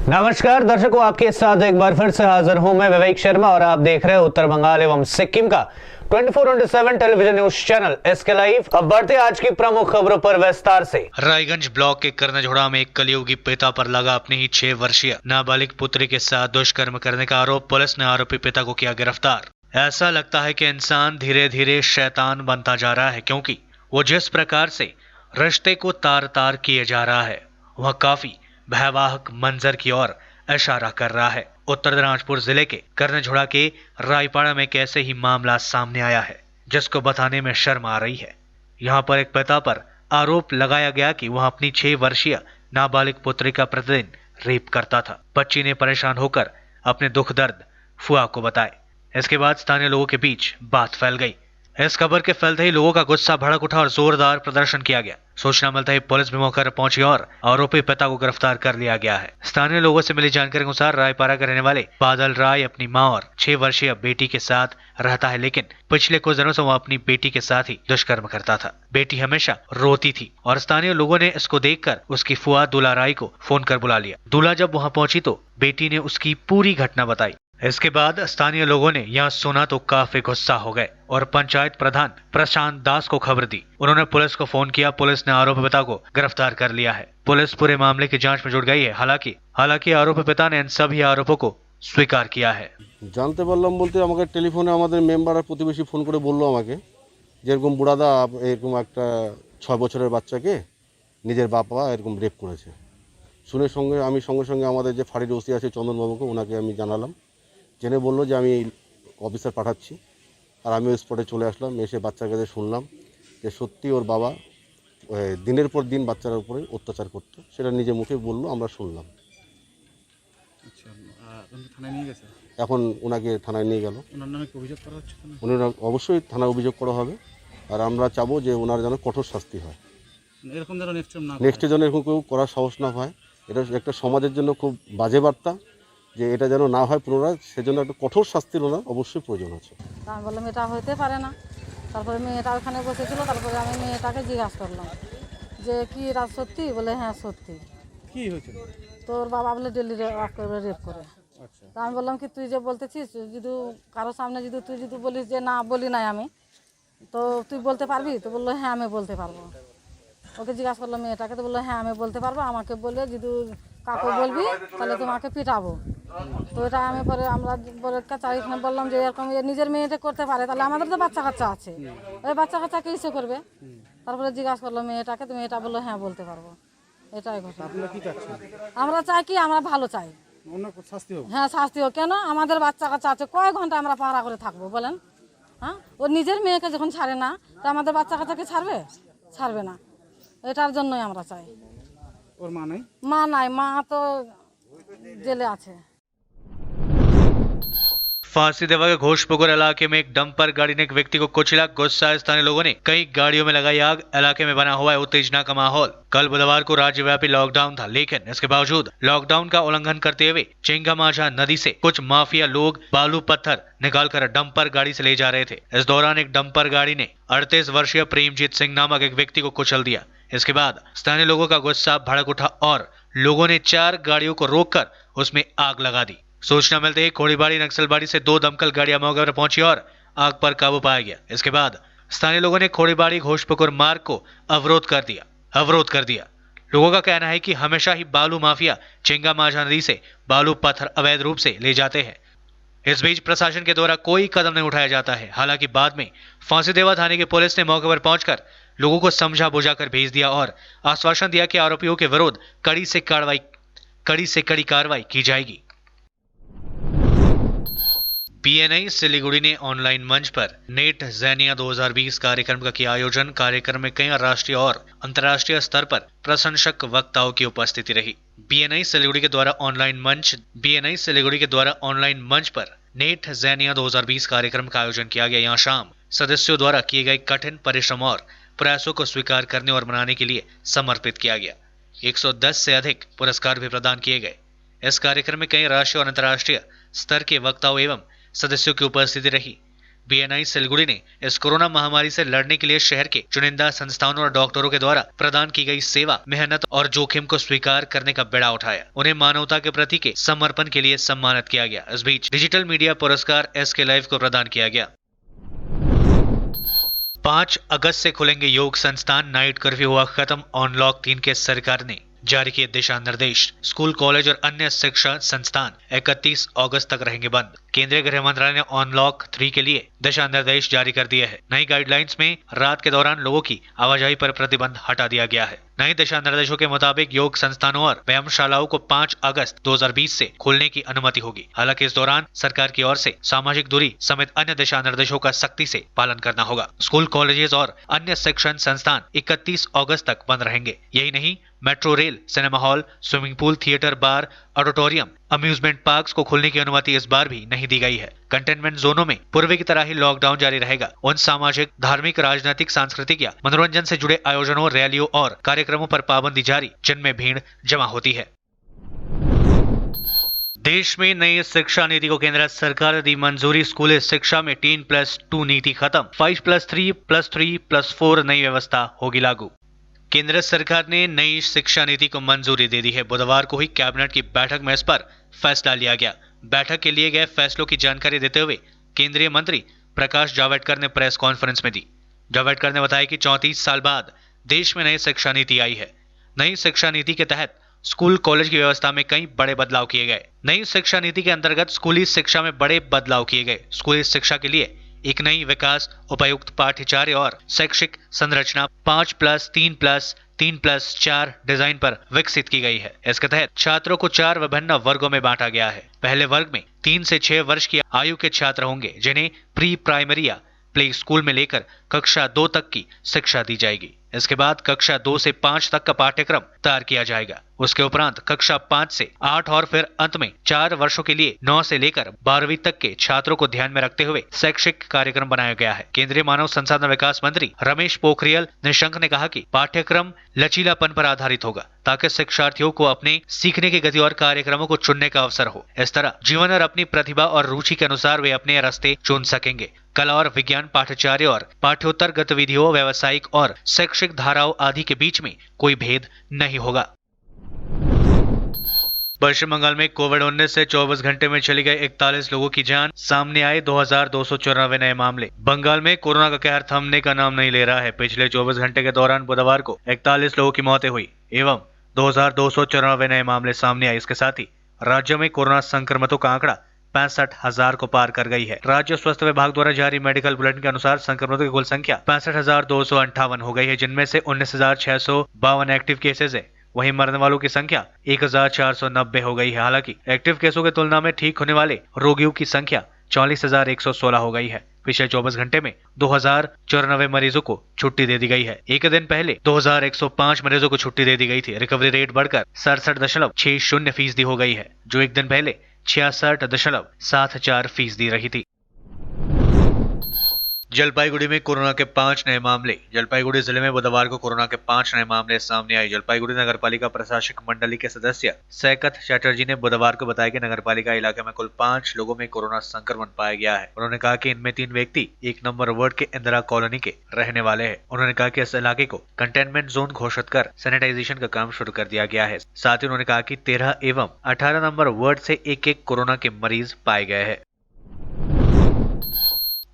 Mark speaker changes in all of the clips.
Speaker 1: नमस्कार दर्शकों, आपके साथ एक बार फिर से हाजिर हूं मैं विवेक शर्मा और आप देख रहे हैं उत्तर बंगाल एवं सिक्किम का 24/7 television news channel SK live. अब बढ़ते आज की प्रमुख खबरों पर विस्तार से।
Speaker 2: रायगंज ब्लॉक के कर्णझोड़ा में एक कलयुगी पिता पर लगा अपनी ही 6 वर्षीय नाबालिग पुत्री के साथ दुष्कर्म करने का आरोप। पुलिस ने आरोपी पिता को किया गिरफ्तार। ऐसा लगता है कि इंसान धीरे धीरे शैतान बनता जा रहा है, क्योंकि वो जिस प्रकार से रिश्ते को तार तार किए जा रहा है वह काफी भयावह मंजर की ओर इशारा कर रहा है। उत्तर दिनाजपुर जिले के कर्णझोड़ा के रायपाड़ा में एक ऐसे ही मामला सामने आया है जिसको बताने में शर्म आ रही है। यहाँ पर एक पिता पर आरोप लगाया गया कि वह अपनी 6 वर्षीय नाबालिग पुत्री का प्रतिदिन रेप करता था। बच्ची ने परेशान होकर अपने दुख दर्द फुआ को बताए। इसके बाद स्थानीय लोगों के बीच बात फैल गई। इस खबर के फैलते ही लोगों का गुस्सा भड़क उठा और जोरदार प्रदर्शन किया गया। सूचना मिलते ही पुलिस भी मौके पर पहुंची और आरोपी पिता को गिरफ्तार कर लिया गया है। स्थानीय लोगों से मिली जानकारी के अनुसार रायपाड़ा के रहने वाले बादल राय अपनी मां और 6 वर्षीय बेटी के साथ रहता है, लेकिन पिछले कुछ दिनों से वह अपनी बेटी के साथ ही दुष्कर्म करता था। बेटी हमेशा रोती थी और स्थानीय लोगों ने इसको देखकर उसकी फुआ दूल्हा राय को फोन कर बुला लिया। दूल्हा जब वहां पहुंची तो बेटी ने उसकी पूरी घटना बताई। इसके बाद स्थानीय लोगों ने यह सुना तो काफी गुस्सा हो गए और पंचायत प्रधान प्रशांत दास को खबर दी। उन्होंने पुलिस को फोन किया। पुलिस ने आरोपी पिता को गिरफ्तार कर लिया है। पुलिस पूरे मामले की जांच में जुट गई है। हालांकि आरोपी पिता ने इन सभी आरोपों को स्वीकार किया है।
Speaker 3: জানতে পারলাম বলতে আমাকে টেলিফোনে আমাদের মেম্বার আর প্রতিবেশী ফোন করে বললো আমাকে যে এরকম বুড়াদা এরকম একটা 6 বছরের বাচ্চাকে নিজের বাবা এরকম রেপ করেছে। শুনে আমি সঙ্গে সঙ্গে আমাদের যে ফাঁড়ির ওসি আছে চন্দনবাবুকে, ওনাকে আমি জানালাম। জেনে বললো যে আমি অফিসার পাঠাচ্ছি। আর আমিও স্পটে চলে আসলাম। এসে বাচ্চার কাছে শুনলাম যে সত্যি ওর বাবা দিনের পর দিন বাচ্চার উপরে অত্যাচার করতো। সেটা নিজে মুখে বললো, আমরা শুনলাম।
Speaker 4: থানায় নিয়ে গেছে,
Speaker 3: এখন ওনাকে থানায় নিয়ে গেল।
Speaker 4: ওনার নামে কি অভিযোগ করা হচ্ছে?
Speaker 3: উনি অবশ্যই থানায় অভিযোগ করা হবে। আর আমরা চাবো যে ওনার যেন কঠোর শাস্তি হয়।
Speaker 4: এরকম যেন
Speaker 3: নেক্সটে যেন এরকম কেউ করার সাহস না হয়। এটা একটা সমাজের জন্য খুব বাজে বার্তা, যে এটা যেন না হয় পুনরায়। সেজন্য একটা কঠোর শাস্তির ওনার অবশ্যই প্রয়োজন আছে।
Speaker 5: আমি বললাম এটা হতে পারে না। তারপরে মেয়েটা ওখানে বসেছিল। তারপরে আমি মেয়েটাকে জিজ্ঞাসা করলাম যে কি রাত সত্যি? বলে হ্যাঁ সত্যি।
Speaker 4: কি হয়েছিল?
Speaker 5: তোর বাবা বলে ডেলি রেপ করে।
Speaker 4: আচ্ছা,
Speaker 5: তা আমি বললাম কি তুই যে বলতেছিস, যদি কারো সামনে তুই যদি বলিস যে না বলি নাই আমি, তো তুই বলতে পারবি? তো বললো হ্যাঁ আমি বলতে পারবো। ওকে জিজ্ঞাসা করলাম মেয়েটাকে, তো বললো হ্যাঁ আমি বলতে পারবো। আমাকে বলে যদি কাকু বলবি তাহলে তোমাকে পিটাবো। তো এটা আমি পরে আমরা পরে চারিখানে বললাম যে এরকম নিজের মেয়েটা করতে পারে, তাহলে আমাদের তো বাচ্চা কাচ্চা আছে, ওই বাচ্চা কাচ্চাকে ইসে করবে। তারপরে জিজ্ঞাসা করলাম মেয়েটাকে, তো মেয়েটা বললো হ্যাঁ বলতে পারবো। এটাই ঘটনা।
Speaker 4: আপনারা কি চাচ্ছেন?
Speaker 5: আমরা চাই কি, আমরা ভালো চাই।
Speaker 4: অন্য শাস্তি হোক।
Speaker 5: হ্যাঁ শাস্তি হোক। কেন আমাদের বাচ্চা কাচ্চা আছে, কয় ঘন্টা আমরা পাহারা করে থাকবো বলেন? হ্যাঁ, ও নিজের মেয়েকে যখন ছাড়ে না, তো আমাদের বাচ্চা কাচ্চাকে ছাড়বে না। এটার জন্যই আমরা চাই।
Speaker 4: ওর মা নাই?
Speaker 5: মা নাই, মা তো জেলে আছে।
Speaker 2: फांसी देवा के घोषपुकुर इलाके में एक डंपर गाड़ी ने एक व्यक्ति को कुचला। गुस्सा स्थानीय लोगों ने कई गाड़ियों में लगाई आग। इलाके में बना हुआ है उत्तेजना का माहौल। कल बुधवार को राज्यव्यापी लॉकडाउन था, लेकिन इसके बावजूद लॉकडाउन का उल्लंघन करते हुए चिंगामाझा नदी से कुछ माफिया लोग बालू पत्थर निकालकर डंपर गाड़ी से ले जा रहे थे। इस दौरान एक डंपर गाड़ी ने 38 वर्षीय प्रेमजीत सिंह नामक एक व्यक्ति को कुचल दिया। इसके बाद स्थानीय लोगों का गुस्सा भड़क उठा और लोगों ने 4 गाड़ियों को रोककर उसमें आग लगा दी। सूचना मिलते ही खोड़ीबाड़ी नक्सलबाड़ी से 2 दमकल गाड़ियां मौके पर पहुंची और आग पर काबू पाया गया। इसके बाद स्थानीय लोगों ने खोड़ीबाड़ी घोषपुकुर मार्ग को अवरोध कर दिया। लोगों का कहना है कि हमेशा ही बालू माफिया चिंगामाझा नदी से बालू पत्थर अवैध रूप से ले जाते हैं। इस बीच प्रशासन के द्वारा कोई कदम नहीं उठाया जाता है। हालांकि बाद में फांसीदेवा थाने की पुलिस ने मौके पर पहुंचकर लोगों को समझा बुझाकर भेज दिया और आश्वासन दिया कि आरोपियों के विरोध कड़ी से कड़ी कार्रवाई की जाएगी। बीएनआई सिलीगुड़ी ने ऑनलाइन मंच पर नेट ज़ैनिया 2020 कार्यक्रम का किया आयोजन। कार्यक्रम में कई राष्ट्रीय और अंतर्राष्ट्रीय स्तर पर प्रशंसक वक्ताओं की उपस्थिति रही। बीएनआई सिलीगुड़ी के द्वारा ऑनलाइन मंच पर नेट ज़ैनिया 2020 कार्यक्रम का आयोजन किया गया। यहाँ शाम सदस्यों द्वारा किए गए कठिन परिश्रम और प्रयासों को स्वीकार करने और मनाने के लिए समर्पित किया गया। 110 से अधिक पुरस्कार भी प्रदान किए गए। इस कार्यक्रम में कई राष्ट्रीय और अंतर्राष्ट्रीय स्तर के वक्ताओं एवं सदस्यों की उपस्थिति रही। BNI सिलगुड़ी ने इस कोरोना महामारी से लड़ने के लिए शहर के चुनिंदा संस्थानों और डॉक्टरों के द्वारा प्रदान की गई सेवा, मेहनत और जोखिम को स्वीकार करने का बेड़ा उठाया। उन्हें मानवता के प्रति के समर्पण के लिए सम्मानित किया गया। इस बीच डिजिटल मीडिया पुरस्कार SK लाइव को प्रदान किया गया। 5 अगस्त से खुलेंगे योग संस्थान, नाइट कर्फ्यू हुआ खत्म, अनलॉक 3 के सरकार ने जारी किए दिशा निर्देश। स्कूल, कॉलेज और अन्य शिक्षा संस्थान 31 अगस्त तक रहेंगे बंद। केंद्रीय गृह मंत्रालय ने अनलॉक 3 के लिए दिशा निर्देश जारी कर दिए हैं। नई गाइडलाइंस में रात के दौरान लोगों की आवाजाही पर प्रतिबंध हटा दिया गया है। नए दिशा निर्देशों के मुताबिक योग संस्थानों और व्यायामशालाओं को 5 अगस्त 2020 से खोलने की अनुमति होगी। हालांकि इस दौरान सरकार की ओर से सामाजिक दूरी समेत अन्य दिशा निर्देशों का सख्ती से पालन करना होगा। स्कूल, कॉलेजेस और अन्य शिक्षण संस्थान 31 अगस्त तक बंद रहेंगे। यही नहीं, metro rail, cinema hall, swimming pool, theatre, bar, auditorium, amusement parks को खोलने की अनुमति इस बार भी नहीं दी गई है। कंटेनमेंट जोनों में पूर्व की तरह ही लॉकडाउन जारी रहेगा। उन सामाजिक, धार्मिक, राजनीतिक, सांस्कृतिक या मनोरंजन से जुड़े आयोजनों, रैलियों और कार्यक्रमों पर पाबंदी जारी, जिनमें भीड़ जमा होती है। देश में नई शिक्षा नीति को केंद्र सरकार ने दी मंजूरी। स्कूली शिक्षा में 10+2 नीति खत्म, 5+3+3+4 नई व्यवस्था होगी लागू। केंद्र सरकार ने नई शिक्षा नीति को मंजूरी दे दी है। बुधवार को ही कैबिनेट की बैठक में इस पर फैसला लिया गया। बैठक के लिए गए फैसलों की जानकारी देते हुए केंद्रीय मंत्री प्रकाश जावड़ेकर ने प्रेस कॉन्फ्रेंस में दी। जावड़ेकर ने बताया कि 34 साल बाद देश में नई शिक्षा नीति आई है। नई शिक्षा नीति के तहत स्कूल, कॉलेज की व्यवस्था में कई बड़े बदलाव किए गए। नई शिक्षा नीति के अंतर्गत स्कूली शिक्षा में बड़े बदलाव किए गए। स्कूली शिक्षा के लिए एक नई विकास उपयुक्त पाठ्यचर्य और शैक्षिक संरचना 5+3+3+4 डिजाइन पर विकसित की गई है। इसके तहत छात्रों को 4 विभिन्न वर्गों में बांटा गया है। पहले वर्ग में 3 से 6 वर्ष की आयु के छात्र होंगे, जिन्हें प्री प्राइमरी या प्ले स्कूल में लेकर कक्षा 2 तक की शिक्षा दी जाएगी। इसके बाद कक्षा 2 से 5 तक का पाठ्यक्रम तैयार किया जाएगा। उसके उपरांत कक्षा 5 से 8 और फिर अंत में 4 वर्षों के लिए 9 से लेकर 12वीं तक के छात्रों को ध्यान में रखते हुए शैक्षिक कार्यक्रम बनाया गया है। केंद्रीय मानव संसाधन विकास मंत्री रमेश पोखरियाल निशंक ने कहा कि पाठ्यक्रम लचीलापन पर आधारित होगा, ताकि शिक्षार्थियों को अपने सीखने की गति और कार्यक्रमों को चुनने का अवसर हो। इस तरह जीवन और अपनी प्रतिभा और रुचि के अनुसार वे अपने रास्ते चुन सकेंगे। कला और विज्ञान पाठ्यचर्या और पाठ्योत्तर गतिविधियों, व्यावसायिक और शैक्षिक धाराओं आदि के बीच में कोई भेद नहीं होगा। पश्चिम बंगाल में कोविड-19 से 24 घंटे में चली गई 41 लोगों की जान, सामने आए 2294 नए मामले। बंगाल में कोरोना का कहर थमने का नाम नहीं ले रहा है। पिछले 24 घंटे के दौरान बुधवार को 41 लोगों की मौतें हुई एवं 2294 नए मामले सामने आए। इसके साथ ही राज्य में कोरोना संक्रमितों का आंकड़ा 65,000 को पार कर गई है। राज्य स्वास्थ्य विभाग द्वारा जारी मेडिकल बुलेटिन के अनुसार संक्रमितों की कुल संख्या 65,258 हो गई है, जिनमें से 19,652 एक्टिव केसेज है। वहीं मरने वालों की संख्या 1,490 हो गई है। हालांकि एक्टिव केसों की तुलना में ठीक होने वाले रोगियों की संख्या 44,116 हो गई है। पिछले 24 घंटे में 2,094 मरीजों को छुट्टी दे दी गई है। एक दिन पहले 2,105 मरीजों को छुट्टी दे दी गई थी। रिकवरी रेट बढ़कर 67.60% हो गई है, जो एक दिन पहले 66.74% रही थी। जलपाईगुड़ी में कोरोना के 5 नए मामले। जलपाईगुड़ी जिले में बुधवार को कोरोना के 5 नए मामले सामने आए। जलपाईगुड़ी नगरपालिका प्रशासक मंडली के सदस्य सैकत चैटर्जी ने बुधवार को बताया कि नगरपालिका इलाके में कुल 5 लोगों में कोरोना संक्रमण पाया गया है। उन्होंने कहा कि इनमें 3 व्यक्ति 1 नंबर वार्ड के इंदिरा कॉलोनी के रहने वाले हैं। उन्होंने कहा कि इस इलाके को कंटेनमेंट जोन घोषित कर सैनिटाइजेशन का काम शुरू कर दिया गया है। साथ ही उन्होंने कहा कि 13 एवं 18 नंबर वार्ड से एक कोरोना के मरीज पाए गए हैं।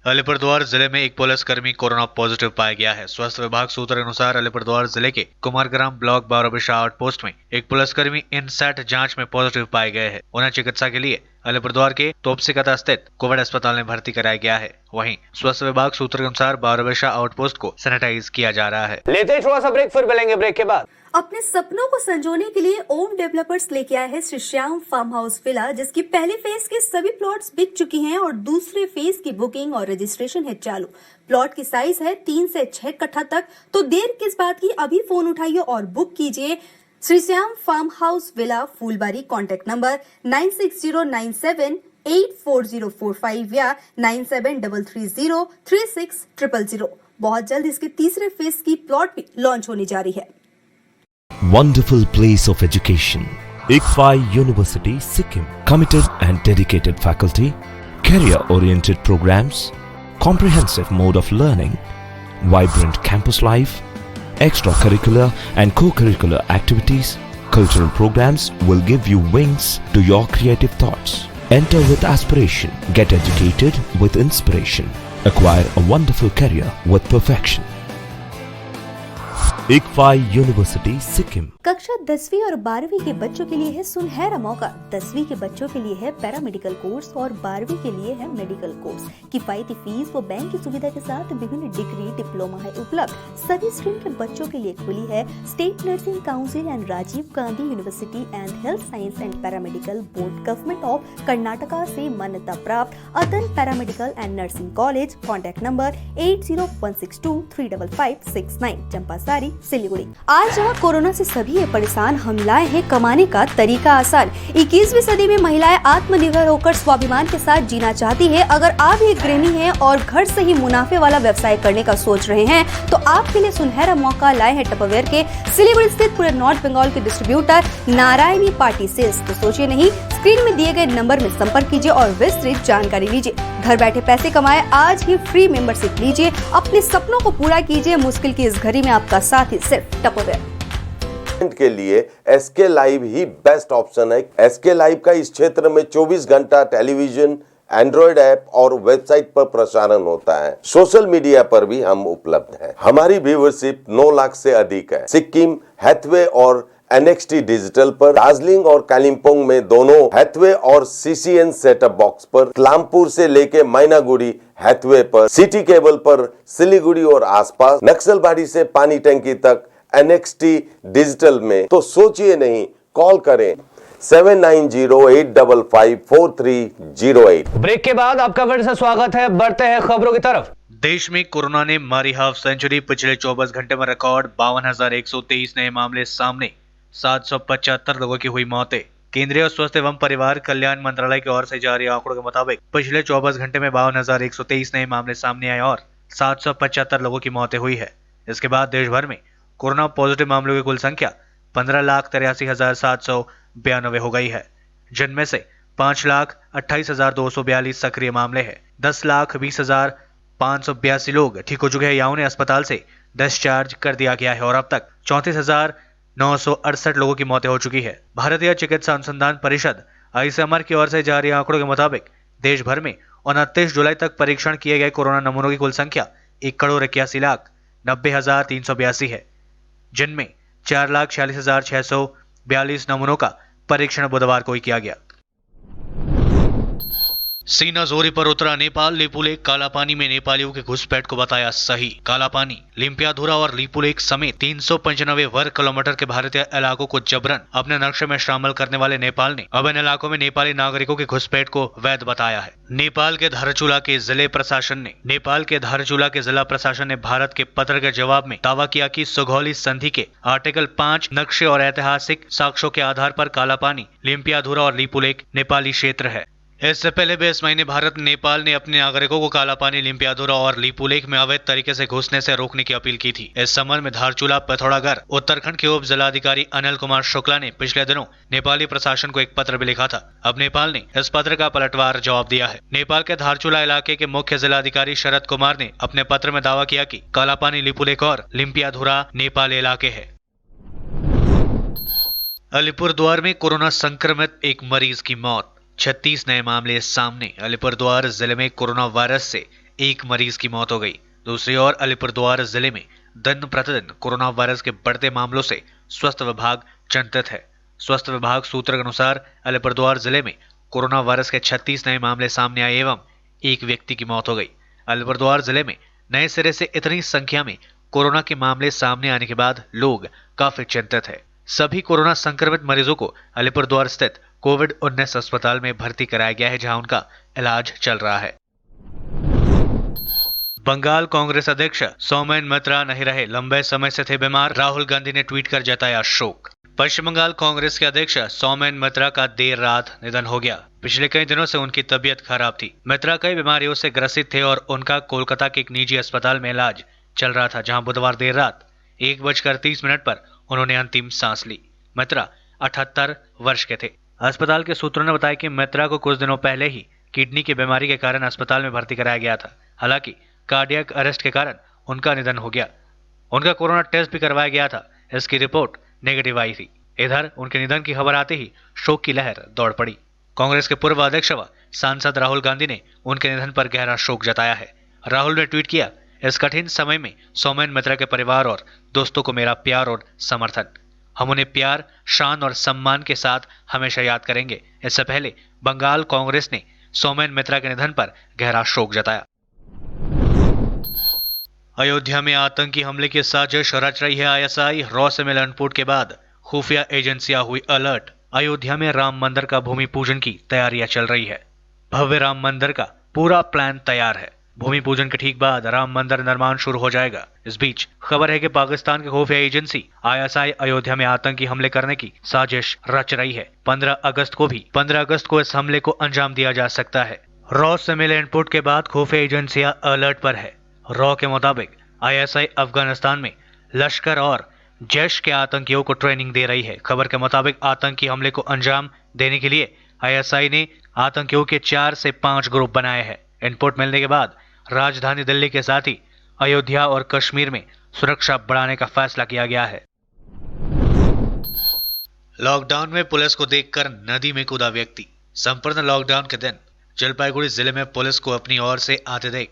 Speaker 2: अलीपुरद्वार जिले में एक पुलिसकर्मी कोरोना पॉजिटिव पाया गया है। स्वास्थ्य विभाग सूत्र के अनुसार अलीपुरद्वार जिले के कुमारग्राम ब्लॉक बारोबिशा आउटपोस्ट में एक पुलिसकर्मी इनसैट जांच में पॉजिटिव पाए गए हैं। उन्हें चिकित्सा के लिए अलीपुरद्वार के तोपसिकता स्थित कोविड अस्पताल में भर्ती कराया गया है। वहीं स्वास्थ्य विभाग सूत्र के अनुसार बारोबिशा आउटपोस्ट को सैनिटाइज किया जा रहा है।
Speaker 1: लेते ही थोड़ा सा ब्रेक, फिर मिलेंगे ब्रेक के बाद।
Speaker 6: अपने सपनों को संजोने के लिए ओम डेवलपर्स लेके आए हैं Shri Shyam farm house villa, जिसकी पहले फेज के सभी प्लॉट्स बिक चुकी हैं और दूसरे फेज की बुकिंग और रजिस्ट्रेशन है चालू। प्लॉट की साइज है 3 से 6 कट्ठा तक, तो देर किस बात की, अभी फोन उठाइए और बुक कीजिए। Shri Shyam farm house villa, Phulbari. Contact number 9609784045 या 9733036000। बहुत जल्द इसके तीसरे फेज की प्लॉट भी लॉन्च होने जा रही है।
Speaker 7: Wonderful place of education. ICFI University, Sikkim. Committed and dedicated faculty, career-oriented programs, comprehensive mode of learning, vibrant campus life, extracurricular and co-curricular activities, cultural programs will give you wings to your creative thoughts. Enter with aspiration, get educated with inspiration, acquire a wonderful career with perfection. ICFI University, Sikkim.
Speaker 6: कक्षा 10वीं और 12वीं के बच्चों के लिए है सुनहरा मौका। 10वीं के बच्चों के लिए है पैरामेडिकल कोर्स और 12वीं के लिए है मेडिकल कोर्स। किफायती फीस व बैंक की सुविधा के साथ विभिन्न डिग्री डिप्लोमा है उपलब्ध। सभी स्ट्रीम के बच्चों के लिए खुली है state nursing council and Rajiv Gandhi university and health science and paramedical board government of Karnataka से मान्यता प्राप्त Atan paramedical and nursing college. Contact number 8016235569, Champasari, Siliguri. आज जहाँ कोरोना से सभी है परेशान, हम लाए हैं कमाने का तरीका आसान। 21वीं सदी में महिलाएं आत्मनिर्भर होकर स्वाभिमान के साथ जीना चाहती है। अगर आप एक गृहिणी हैं और घर से ही मुनाफे वाला व्यवसाय करने का सोच रहे हैं तो आपके लिए सुनहरा मौका लाए हैं टपरवेयर के सिलीगुड़ी स्थित पूरे नॉर्थ बंगाल के डिस्ट्रीब्यूटर नारायणी पार्टी सेल्स। तो सोचिए नहीं, स्क्रीन में दिए गए नंबर में संपर्क कीजिए और विस्तृत जानकारी लीजिए। घर बैठे पैसे कमाए, आज ही फ्री मेंबरशिप लीजिए, अपने सपनों को पूरा कीजिए। मुश्किल की इस घड़ी में आपका साथ ही सिर्फ टपरवेयर
Speaker 8: के लिए एसके लाइव ही बेस्ट ऑप्शन है। एसके लाइव का इस क्षेत्र में 24 घंटा टेलीविजन, एंड्रॉइड ऐप और वेबसाइट पर प्रसारण होता है। सोशल मीडिया पर भी हम उपलब्ध हैं। हमारी व्यूअरशिप 9 लाख से अधिक है। सिक्किम, हैथवे और NXT डिजिटल पर, दार्जिलिंग और कालिम्पोंग में दोनों हैथवे और CCN सेटअप बॉक्स पर, क्लामपुर से लेके मैनागुड़ी हैथवे पर, सिटी केबल पर सिलीगुड़ी और आसपास, नक्सलबाड़ी से पानी टंकी तक NXT डिजिटल में। तो सोचिए नहीं, कॉल करें 7908554308।
Speaker 1: ब्रेक के बाद आपका फिर से स्वागत है। बढ़ते हैं खबरों की तरफ।
Speaker 2: देश में कोरोना ने मारी हाफ सेंचुरी। पिछले 24 घंटे में रिकॉर्ड 52,123 नए मामले सामने, 775 लोगों की हुई मौतें। केंद्रीय स्वास्थ्य एवं परिवार कल्याण मंत्रालय की ओर से जारी आंकड़ों के मुताबिक पिछले 24 घंटे में 52,123 नए मामले सामने आए और 775 लोगों की मौतें हुई है। इसके बाद देश भर में कोरोना पॉजिटिव मामलों की कुल संख्या 15,83,792 हो गई है, जिनमें से 5,28,242 सक्रिय मामले हैं। 10,20,582 लोग ठीक हो चुके हैं या उन्हें अस्पताल से डिस्चार्ज कर दिया गया है और अब तक 34,968 लोगों की मौतें हो चुकी है। भारतीय चिकित्सा अनुसंधान परिषद ICMR की ओर से जारी आंकड़ों के मुताबिक देश भर में 29 जुलाई तक परीक्षण किए गए कोरोना नमूनों की कुल संख्या 1,81,90,382 है, जिनमें 4,46,642 नमूनों का परीक्षण बुधवार को ही किया गया। सीना जोरी पर उतरा नेपाल। लिपुलेख कालापानी में नेपालियों के घुसपैठ को बताया सही। कालापानी, लिम्पियाधुरा और लिपुलेख समेत 395 वर्ग किलोमीटर के भारतीय इलाकों को जबरन अपने नक्शे में शामिल करने वाले नेपाल ने अब इन इलाकों में नेपाली नागरिकों के घुसपैठ को वैध बताया है। नेपाल के धारचूला के जिला प्रशासन ने भारत के पत्र के जवाब में दावा किया कि सुगौली संधि के आर्टिकल 5 नक्शे और ऐतिहासिक साक्ष्यों के आधार पर कालापानी, लिम्पियाधुरा और लिपुलेख नेपाली क्षेत्र है। इससे पहले भी इस महीने भारत नेपाल ने अपने नागरिकों को कालापानी, लिम्पियाधुरा और लिपुलेख में अवैध तरीके से घुसने से रोकने की अपील की थी। इस संबंध में धारचूला, पिथौरागढ़, उत्तराखंड के उप जिलाधिकारी अनिल कुमार शुक्ला ने पिछले दिनों नेपाली प्रशासन को एक पत्र भी लिखा था। अब नेपाल ने इस पत्र का पलटवार जवाब दिया है। नेपाल के धारचूला इलाके के मुख्य जिलाधिकारी शरद कुमार ने अपने पत्र में दावा किया कि कालापानी, लिपुलेख और लिम्पियाधुरा नेपाली इलाके है। अलीपुरद्वार में कोरोना संक्रमित एक मरीज की मौत, 36 नए मामले सामने। अलीपुरद्वार जिले में कोरोना वायरस से एक मरीज की मौत हो गई। दूसरी ओर अलीपुरद्वार जिले में दिन प्रतिदिन कोरोना वायरस के बढ़ते मामलों से स्वास्थ्य विभाग चिंतित है। स्वास्थ्य विभाग सूत्र के अनुसार अलीपुरद्वार जिले में कोरोना वायरस के 36 नए मामले सामने आए एवं एक व्यक्ति की मौत हो गई। अलीपुरद्वार जिले में नए सिरे से इतनी संख्या में कोरोना के मामले सामने आने के बाद लोग काफी चिंतित है। सभी कोरोना संक्रमित मरीजों को अलीपुरद्वार स्थित कोविड-19 अस्पताल में भर्ती कराया गया है, जहां उनका इलाज चल रहा है। बंगाल कांग्रेस अध्यक्ष सौमेन मित्रा नहीं रहे, लंबे समय से थे बीमार। राहुल गांधी ने ट्वीट कर जताया शोक। पश्चिम बंगाल कांग्रेस के अध्यक्ष सौमेन मित्रा का देर रात निधन हो गया। पिछले कई दिनों से उनकी तबीयत खराब थी। मित्रा कई बीमारियों से ग्रसित थे और उनका कोलकाता के एक निजी अस्पताल में इलाज चल रहा था, जहां बुधवार देर रात 1:30 पर उन्होंने अंतिम सांस ली। मित्रा 78 वर्ष के थे। अस्पताल के सूत्रों ने बताया कि मित्रा को कुछ दिनों पहले ही किडनी की बीमारी के कारण अस्पताल में भर्ती कराया गया था। हालांकि कार्डियक अरेस्ट के कारण उनका निधन हो गया। उनका कोरोना टेस्ट भी करवाया गया था, इसकी रिपोर्ट नेगेटिव आई थी। इधर उनके निधन की खबर आते ही शोक की लहर दौड़ पड़ी। कांग्रेस के पूर्व अध्यक्ष व सांसद राहुल गांधी ने उनके निधन पर गहरा शोक जताया है। राहुल ने ट्वीट किया, इस कठिन समय में सौमेन मित्रा के परिवार और दोस्तों को मेरा प्यार और समर्थन। हम उन्हें प्यार, शान और सम्मान के साथ हमेशा याद करेंगे। इससे पहले बंगाल कांग्रेस ने सौमेन मित्रा के निधन पर गहरा शोक जताया। अयोध्या में आतंकी हमले की साजिश रच रही है आईएसआई। रॉ से मिले इनपुट के बाद खुफिया एजेंसियां हुई अलर्ट। अयोध्या में राम मंदिर का भूमि पूजन की तैयारियां चल रही है। भव्य राम मंदिर का पूरा प्लान तैयार है। भूमि पूजन के ठीक बाद राम मंदिर निर्माण शुरू हो जाएगा। इस बीच खबर है कि पाकिस्तान की खुफिया एजेंसी आईएसआई अयोध्या में आतंकी हमले करने की साजिश रच रही है। 15 अगस्त को इस हमले को अंजाम दिया जा सकता है। रॉ से मिले इनपुट के बाद खुफिया एजेंसियां अलर्ट पर है। रॉ के मुताबिक आईएसआई अफगानिस्तान में लश्कर और जैश के आतंकियों को ट्रेनिंग दे रही है। खबर के मुताबिक आतंकी हमले को अंजाम देने के लिए आईएसआई ने आतंकियों के 4 से 5 ग्रुप बनाए हैं। इनपुट मिलने के बाद राजधानी दिल्ली के साथ ही अयोध्या और कश्मीर में सुरक्षा बढ़ाने का फैसला किया गया है। लॉकडाउन में पुलिस को देखकर नदी में कूदा व्यक्ति। संपूर्ण लॉकडाउन के दिन जलपाईगुड़ी जिले में पुलिस को अपनी ओर से आते देख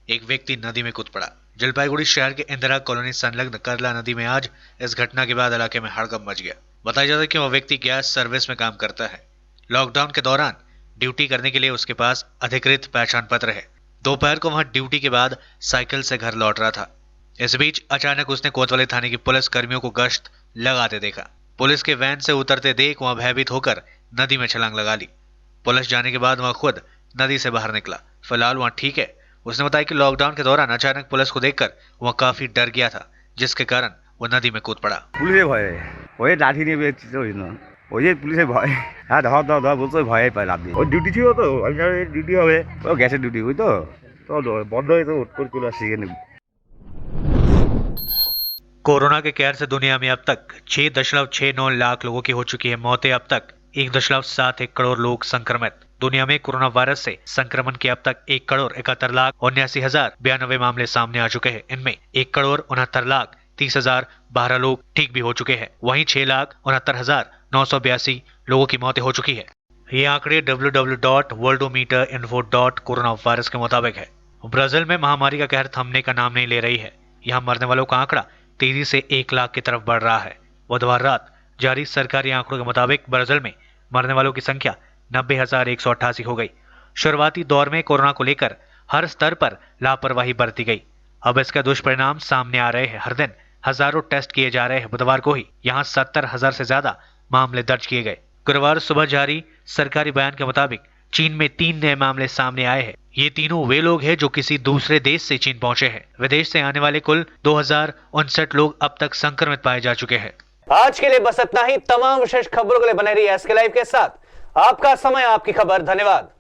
Speaker 2: एक व्यक्ति नदी में कूद पड़ा। जलपाईगुड़ी शहर के इंदिरा कॉलोनी संलग्न करला नदी में आज इस घटना के बाद इलाके में हड़कंप मच गया। बताया जाता है कि वह व्यक्ति गैस सर्विस में काम करता है। लॉकडाउन के दौरान ड्यूटी करने के लिए उसके पास अधिकृत पहचान पत्र है। दोपहर को वहां ड्यूटी के बाद साइकिल से घर लौट रहा था। इस बीच अचानक उसने कोतवाली थाने की पुलिस कर्मियों को गश्त लगाते देखा। पुलिस के वैन से उतरते देख वहां भयभीत होकर नदी में छलांग लगा ली। पुलिस जाने के बाद वह खुद नदी से बाहर निकला। फिलहाल वहां ठीक है। उसने बताया कि लॉकडाउन के दौरान अचानक पुलिस को देखकर वह काफी डर गया था, जिसके कारण वह नदी में कूद पड़ा।
Speaker 9: পুলিশে ভয়ে ওই লাঠি নিয়ে বেরোচ্ছিল ওই যে পুলিশে ভয় হ্যাঁ ধর ধর ধর বলতো ভয়ে পায় লাভ দিয়ে ওই ডিউটি ছিল তো ডিউটি হবে ও গ্যাসের ডিউটি ওই তো বন্ধ হয়ে তো উঠ করে চলে আসছে এখানে।
Speaker 2: कोरोना के कहर से दुनिया में अब तक 6.69 लाख लोगों की हो चुकी है मौतें। अब तक 1.71 करोड़ लोग संक्रमित। दुनिया में कोरोना वायरस से संक्रमण के अब तक 1,71,79,092 मामले सामने आ चुके हैं। इनमें 1,69,30,012 लोग ठीक भी हो चुके हैं। वहीं 6,69,982 लोगों की मौतें हो चुकी है। ये आंकड़े www.worldometerinfo.coronavirus के मुताबिक है। ब्राजील में महामारी का कहर थमने का नाम नहीं ले रही है। यहाँ मरने वालों का आंकड़ा तेजी से 1 लाख की तरफ बढ़ रहा है। बुधवार रात जारी सरकारी आंकड़ों के मुताबिक ब्राजील में मरने वालों की संख्या 90,188 हो गई। शुरुआती दौर में कोरोना को लेकर हर स्तर पर लापरवाही बरती गई। अब इसका दुष्परिणाम सामने आ रहे हैं। हर दिन हजारों टेस्ट किए जा रहे हैं। बुधवार को ही यहाँ 70,000 से ज्यादा मामले दर्ज किए गए। गुरुवार सुबह जारी सरकारी बयान के मुताबिक चीन में 3 नए मामले सामने आए हैं। ये तीनों वे लोग हैं जो किसी दूसरे देश से चीन पहुंचे हैं। विदेश से आने वाले कुल 2,059 लोग अब तक संक्रमित पाए जा चुके हैं।
Speaker 1: आज के लिए बस इतना ही। तमाम विशेष खबरों के लिए बने रहिए एसके लाइव के साथ। आपका समय, आपकी खबर। धन्यवाद।